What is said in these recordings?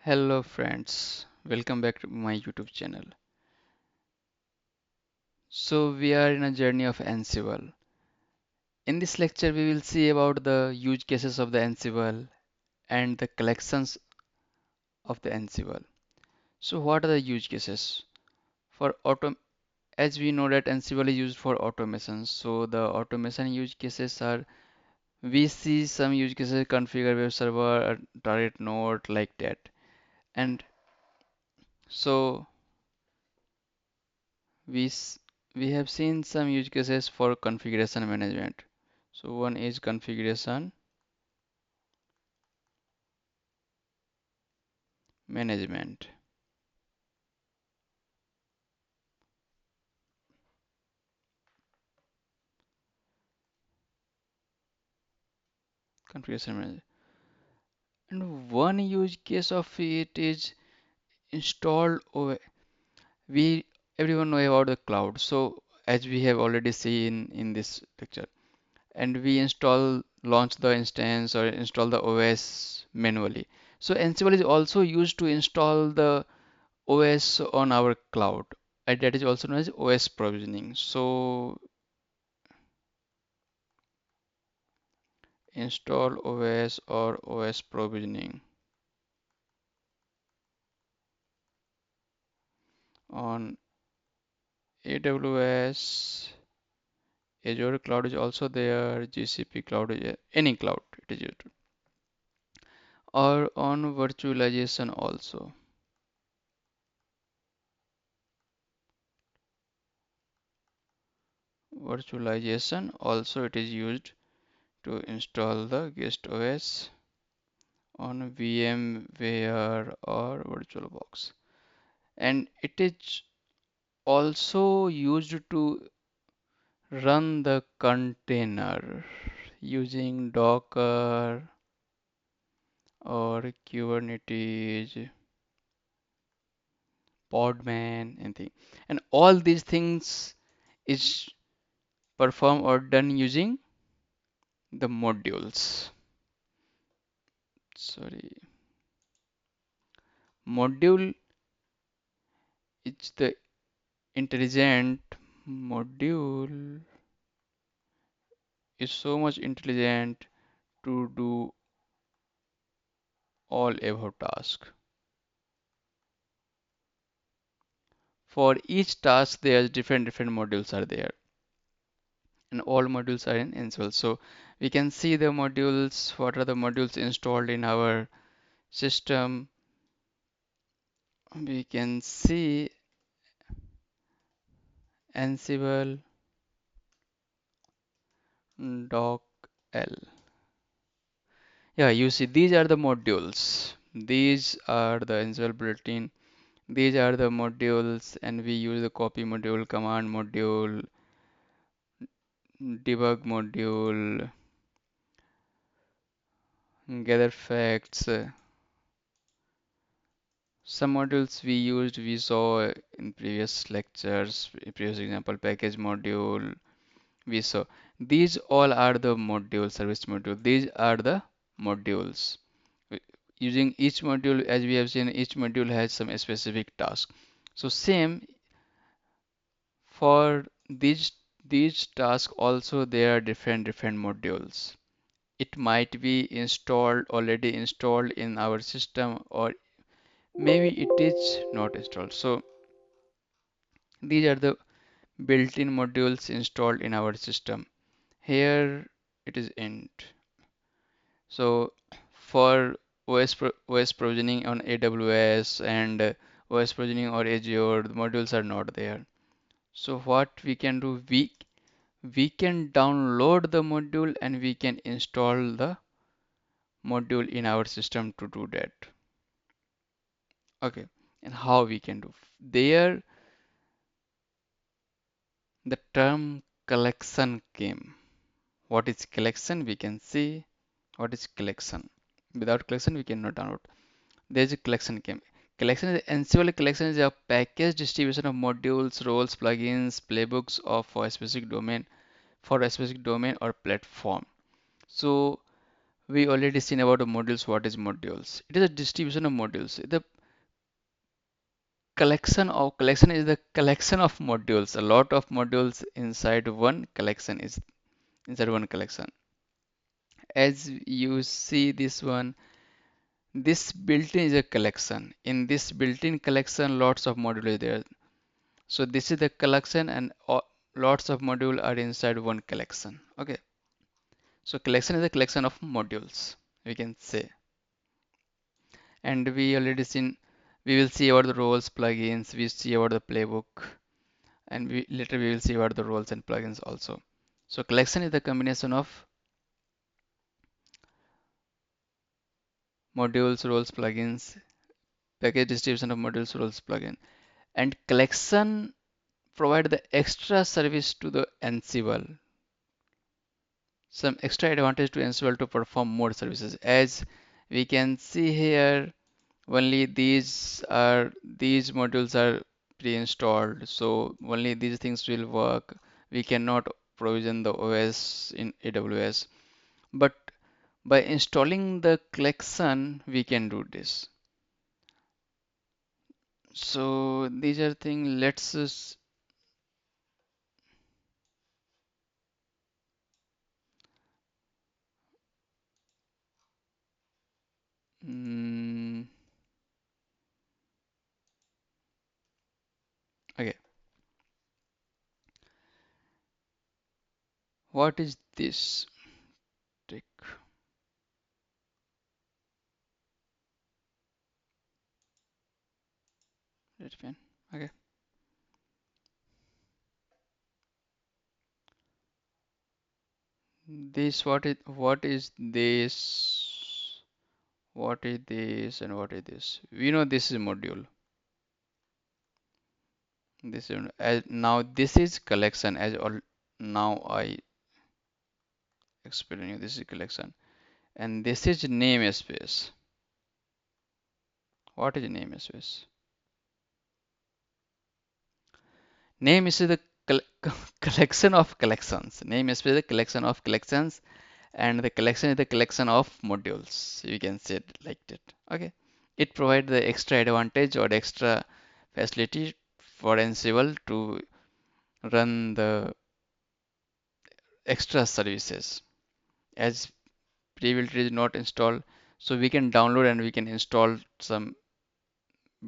Hello friends, welcome back to my YouTube channel. So we are in a journey of Ansible. In this lecture we will see about the use cases of the Ansible and the collections of the Ansible. So what are the use cases? For auto As we know that Ansible is used for automation. So the automation use cases are we see some use cases configure web server, target node like that. And so we s- we have seen some use cases for configuration management. So one is management. Configuration management. And one use case of it is install we everyone know about the cloud. So as we have already seen in this lecture, and we launch the instance or install the OS manually. So Ansible is also used to install the OS on our cloud, and that is also known as OS provisioning. So install OS or OS provisioning on AWS, Azure cloud is also there, GCP cloud is any cloud it is used, or on virtualization also. Virtualization also it is used to install the guest OS on VMware or VirtualBox. And it is also used to run the container using Docker or Kubernetes, Podman, anything. And all these things is performed or done using the modules. Sorry, module is the intelligent module is so much intelligent to do all above task. For each task, there's different modules are there, and all modules are in Ansible. So we can see the modules. What are the modules installed in our system? We can see Ansible doc L. Yeah, you see these are the modules. These are the Ansible built-in. These are the modules, and we use the copy module, command module, debug module, gather facts. Some modules we saw in previous lectures, previous example, package module, we saw. These all are the module, service module. These are the modules. Using each module, as we have seen, each module has some specific task. So same for these tasks also there are different modules. It might be already installed in our system, or maybe it is not installed. So these are the built-in modules installed in our system. Here it is int. So for OS provisioning on AWS and OS provisioning or Azure, the modules are not there. So what we can do, we can download the module and we can install the module in our system to do that. Okay, and how we can do? There the term collection came. What is collection? We can see what is collection. Without collection, we cannot download. There is a collection came. Ansible collection is a package distribution of modules, roles, plugins, playbooks of for a specific domain or platform. So we already seen about the modules. What is modules? It is a distribution of modules. The collection is the collection of modules. A lot of modules inside one collection is inside one collection. As you see this one, this built-in is a collection. In this built-in collection, lots of modules is there. So this is the collection, and lots of modules are inside one collection. Okay. So collection is a collection of modules, we can say. And we will see about the roles, plugins, we see about the playbook, and later we will see about the roles and plugins also. So collection is the combination of modules, roles, plugins, package distribution of modules, roles, plugin. And collection provide the extra service to the Ansible, some extra advantage to Ansible to perform more services. As we can see here, only these modules are pre-installed, so only these things will work. We cannot provision the OS in AWS, but by installing the collection we can do this. So these are things. Let's mm, okay, what is this trick? Red pen. Okay, this what is this? What is this and what is this? We know this is a module. This is as now this is collection as all now I explain you this is collection, and this is namespace. What is namespace? Name is the collection of collections. Namespace is the collection of collections, and the collection is the collection of modules. You can say it like that. Okay. It provides the extra advantage or extra facility for Ansible to run the extra services. As previously is not installed, so we can download and we can install some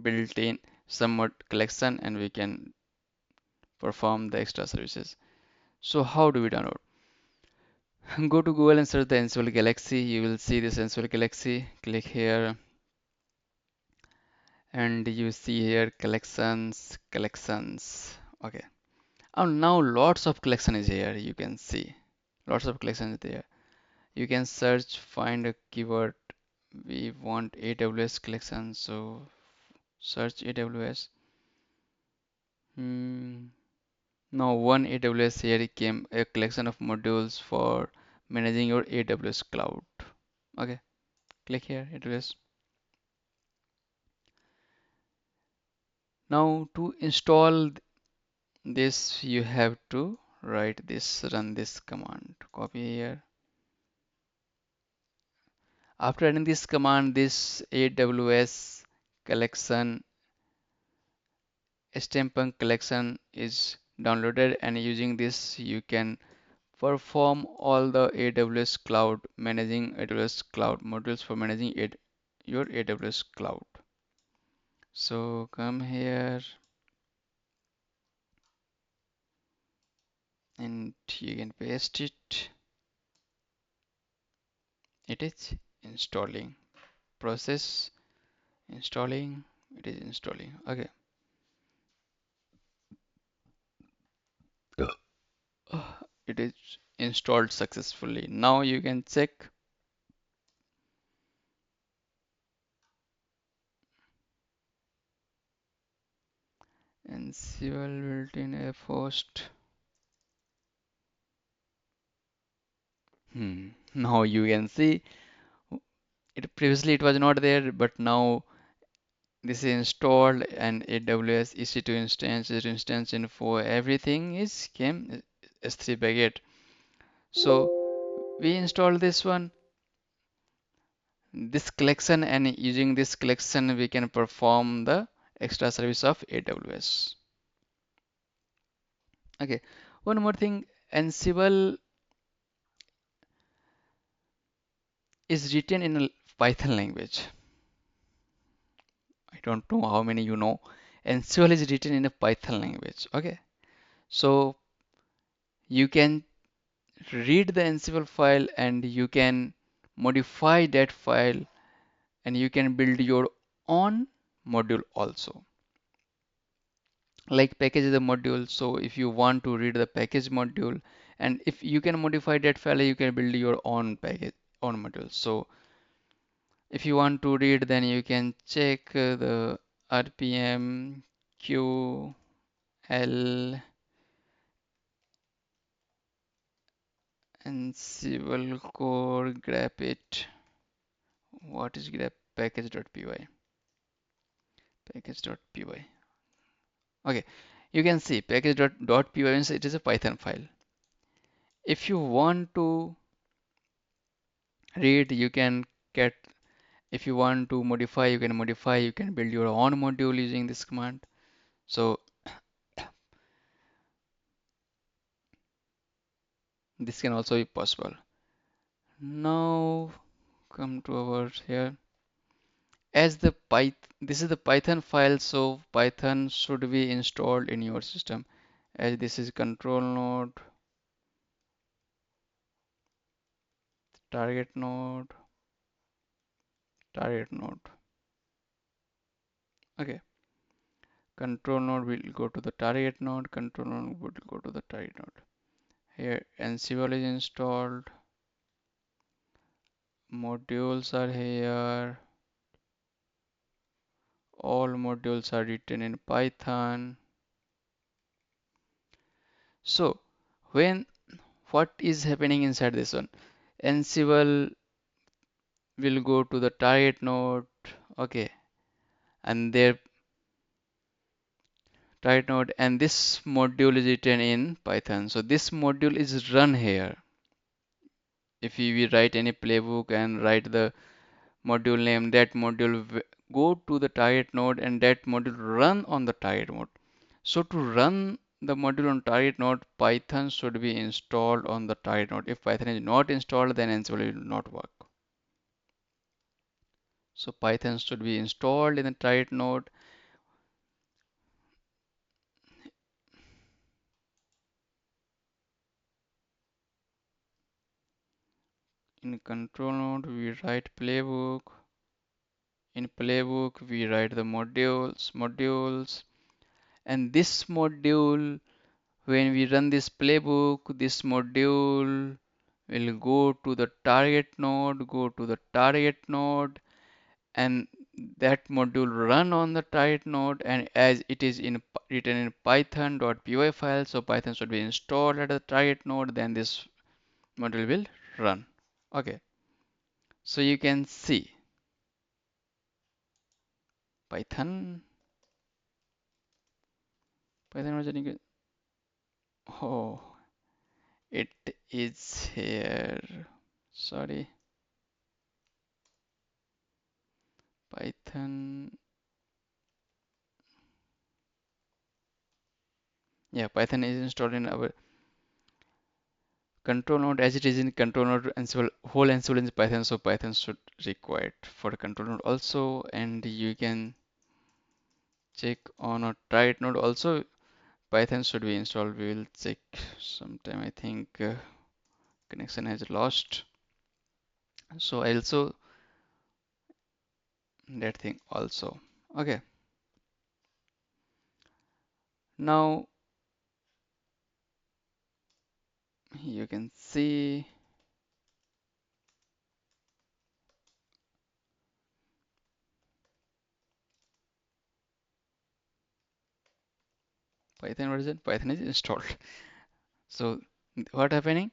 built-in some collection and we can perform the extra services. So how do we download? Go to Google and search the Ansible Galaxy. You will see this Ansible Galaxy. Click here and you see here collections. Okay. And now lots of collection is here. You can see lots of collection is there. You can search, find a keyword. We want AWS collection, so search AWS. Hmm. Now one AWS here came a collection of modules for managing your AWS cloud. Okay, click here AWS. Now to install this you have to write this, run this command. Copy here. After running this command, this AWS collection steampunk collection is downloaded, and using this you can perform all the AWS cloud managing AWS cloud modules for managing your AWS cloud. So come here and you can paste it. It is installing. Process installing. It is installing. Okay. It is installed successfully. Now you can check. Ansible built-in app host. Now you can see it previously it was not there, but now this is installed, and AWS EC2 instance info, everything is came S3 packet. So we install this one. this collection, and using this collection we can perform the extra service of AWS. Okay, one more thing, Ansible is written in a Python language. I don't know how many you know. Ansible is written in a Python language. Okay, so you can read the Ansible file and you can modify that file and you can build your own module also. Like package is a module, so if you want to read the package module, and if you can modify that file, you can build your own package, own module. So if you want to read, then you can check the RPM QL Ansible core grep it. What is grep package.py? Package.py. Okay, you can see package.py means it is a Python file. If you want to read, you can get. If you want to modify, you can modify. You can build your own module using this command. So this can also be possible. Now come to our here. As the Python, this is the Python file, so Python should be installed in your system. As this is control node, target node, target node. Okay, control node will go to the target node, control node would go to the target node. Here Ansible is installed, modules are here, all modules are written in Python. So when what is happening inside this one? Ansible will go to the target node, okay, and their target node, and this module is written in Python. So this module is run here. If we write any playbook and write the module name, that module go to the target node and that module run on the target node. So to run the module on target node, Python should be installed on the target node. If Python is not installed, then Ansible will not work. So Python should be installed in the target node. In control node, we write playbook. In playbook, we write the modules, and this module, when we run this playbook, this module will go to the target node, and that module run on the target node, and as it is written in python.py file, so Python should be installed at the target node, then this module will run. Okay, so you can see Python, Python version. Oh, it is here. Sorry, Python. Yeah, Python is installed in our control node as it is in control node Ansible, whole Ansible is Python, so Python should require it for control node also, and you can check on a target node also. Python should be installed. We will check sometime. I think connection has lost, so I also that thing also. Okay, now you can see Python version. Python is installed. So what happening?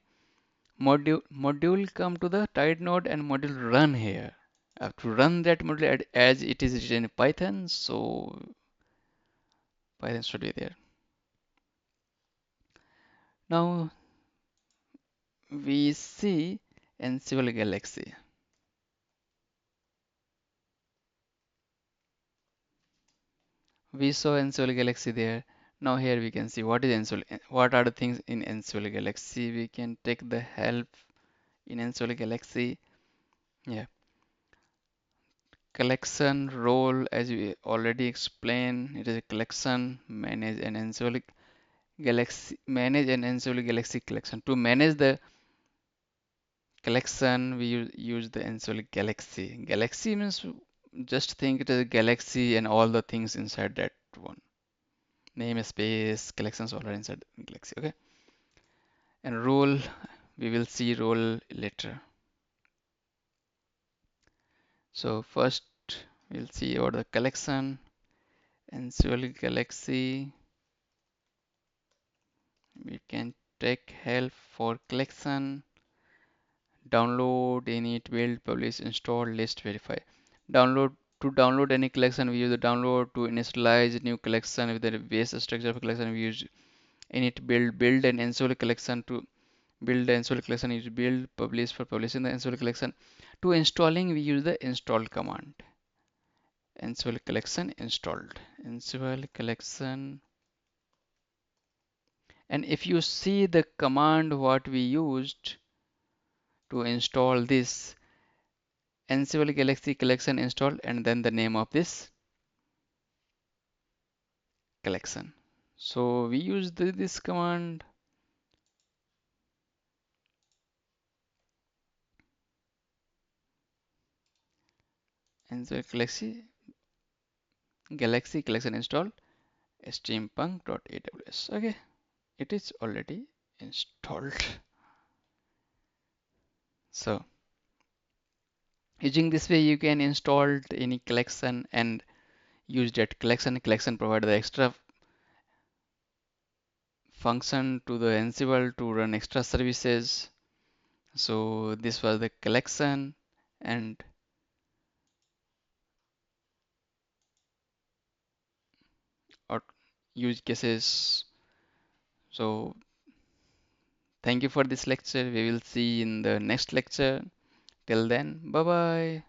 Module come to the target node and module run here. I have to run that module as it is written in Python, so Python should be there. Now we see Ansible Galaxy. we saw Ansible Galaxy there. Now here we can see what is Ansible, what are the things in Ansible Galaxy. We can take the help in Ansible Galaxy. Yeah, collection role, as we already explained, it is a collection, manage an Ansible Galaxy collection. To manage the collection, we use the Ansible Galaxy. Galaxy means, just think it as a galaxy and all the things inside that one. Namespace, collections all are inside Galaxy. Okay. And role, we will see role later. So first we'll see about the collection. Ansible Galaxy. We can take help for collection. Download, init, build, publish, install, list, verify. Download To download any collection, we use the download. To initialize new collection with the base structure of collection, we use init, build an Ansible collection. To build the Ansible collection, use build, publish for publishing the Ansible collection. To installing, we use the install command. Ansible collection installed. Ansible collection. And if you see the command what we used to install this, Ansible Galaxy collection installed, and then the name of this collection. So we use this command, Ansible Galaxy collection installed, steampunk.aws. Okay, it is already installed. So using this way, you can install any collection and use that collection. Collection provide the extra function to the Ansible to run extra services. So this was the collection and or use cases. So thank you for this lecture. We will see in the next lecture. Till then, bye bye.